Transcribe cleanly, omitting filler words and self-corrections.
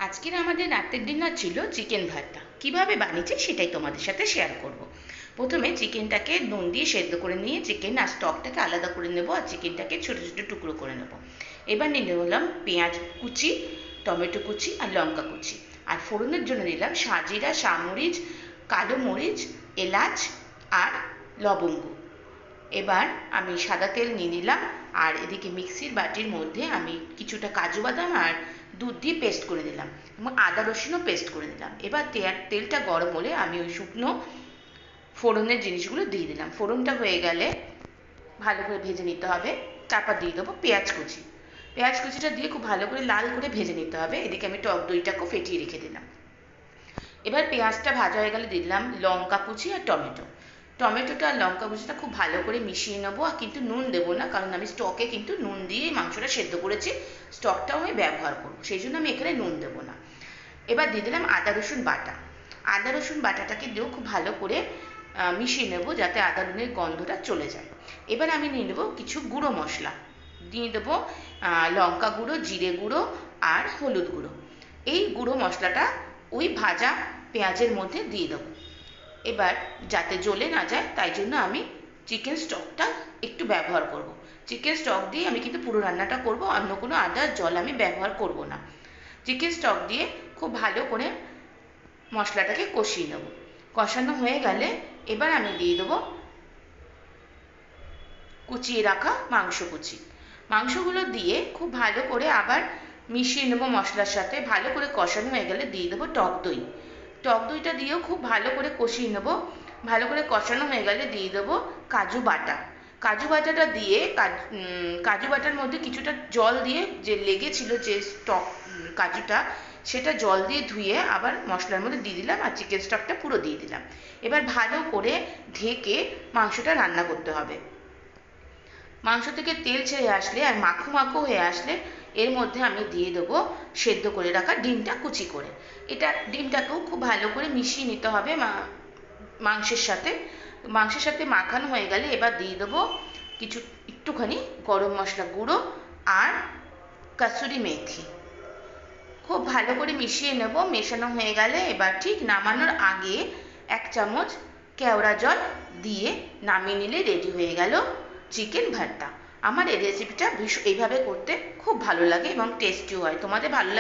আজকের আমাদের রাতের ডিনার ছিল চিকেন ভর্তা। কিভাবে বানিয়েছি সেটাই তোমাদের সাথে শেয়ার করব। প্রথমে চিকেনটাকে নুন দিয়ে সেদ্ধ করে নিয়ে চিকেন আর স্টকটাকে আলাদা করে নেব, আর চিকেনটাকে ছোটো ছোটো টুকরো করে নেব। এবার নিয়ে নিলাম পেঁয়াজ কুচি, টমেটো কুচি আর লঙ্কা কুচি। আর ফোড়নের জন্য নিলাম সাজিরা, সামরিচ, কালো মরিচ, এলাচ আর লবঙ্গ। এবার আমি সাদা তেল নিয়ে নিলাম, আর এদিকে মিক্সির বাটির মধ্যে আমি কিছুটা কাজু বাদাম আর দুধ দিয়ে পেস্ট করে দিলাম এবং আদা রসুনও পেস্ট করে দিলাম। এবার তেলটা গরম হলে আমি ওই শুকনো ফোড়নের জিনিসগুলো দিয়ে দিলাম। ফোড়নটা হয়ে গেলে ভালো করে ভেজে নিতে হবে। তারপর দিয়ে দেবো পেঁয়াজ কুচি। পেঁয়াজ কুচিটা দিয়ে খুব ভালো করে লাল করে ভেজে নিতে হবে। এদিকে আমি টক দইটাকেও ফেটিয়ে রেখে দিলাম। এবার পেঁয়াজটা ভাজা হয়ে গেলে দিলাম লঙ্কা কুচি আর টমেটো। টমেটোটা আর লঙ্কা কুচিটা খুব ভালো করে মিশিয়ে নেবো, আর কিন্তু নুন দেবো না, কারণ আমি স্টকে কিন্তু নুন দিয়ে মাংসটা সেদ্ধ করেছি, স্টকটাও আমি ব্যবহার করবো, সেই জন্য আমি এখানে নুন দেবো না। এবার দিয়ে দিলাম আদা রসুন বাটা। আদা রসুন বাটাটাকে দিয়েও খুব ভালো করে মিশিয়ে নেবো, যাতে আদা রসুনের গন্ধটা চলে যায়। এবার আমি নিয়ে নেবো কিছু গুঁড়ো মশলা, দিয়ে দেবো লঙ্কা গুঁড়ো, জিরে গুঁড়ো আর হলুদ গুঁড়ো। এই গুঁড়ো মশলাটা ওই ভাজা পেঁয়াজের মধ্যে দিয়ে দেবো। এবার যাতে জ্বলে না যায় তাই জন্য আমি চিকেন স্টকটা একটু ব্যবহার করব। চিকেন স্টক দিয়ে আমি কিন্তু পুরো রান্নাটা করব, অন্য কোনো আদার জল আমি ব্যবহার করব না। চিকেন স্টক দিয়ে খুব ভালো করে মশলাটাকে কষিয়ে নেব। কষানো হয়ে গেলে এবার আমি দিয়ে দেবো কুচিয়ে রাখা মাংস কুচি। মাংসগুলো দিয়ে খুব ভালো করে আবার মিশিয়ে নেবো মশলার সাথে। ভালো করে কষানো হয়ে গেলে দিয়ে দেবো টক দই। টক দইটা দিয়েও খুব ভালো করে কষিয়ে নেবো। ভালো করে কষানো হয়ে গেলে দিয়ে দেবো কাজু বাটা। কাজু বাটাটা দিয়ে কাজু বাটার মধ্যে কিছুটা জল দিয়ে, যে লেগেছিল যে স্টক কাজুটা, সেটা জল দিয়ে ধুয়ে আবার মশলার মধ্যে দিয়ে দিলাম, আর চিকেন স্টকটা পুরো দিয়ে দিলাম। এবার ভালো করে ঢেকে মাংসটা রান্না করতে হবে। মাংস থেকে তেল ছেড়ে আসলে আর মাখো মাখো হয়ে আসলে এর মধ্যে আমি দিয়ে দেবো সেদ্ধ করে রাখা ডিমটা কুচি করে। ডিমটাকেও খুব ভালো করে মিশিয়ে নিতে হবে মাংসের সাথে। মাংসের সাথে মাখানো হয়ে গেলে এবার দিয়ে দেবো একটুখানি গরম মশলা গুঁড়ো আর কাসুরি মেথি। খুব ভালো করে মিশিয়ে নেব। মেশানো হয়ে গেলে এবার ঠিক নামানোর আগে 1 চামচ কেওড়া জল দিয়ে নামিয়ে নিলে রেডি হয়ে গেল চিকেন ভর্তা। আমার এই রেসিপিটা এইভাবে করতে খুব ভালো লাগে এবং টেস্টিও হয়। তোমাদের ভালো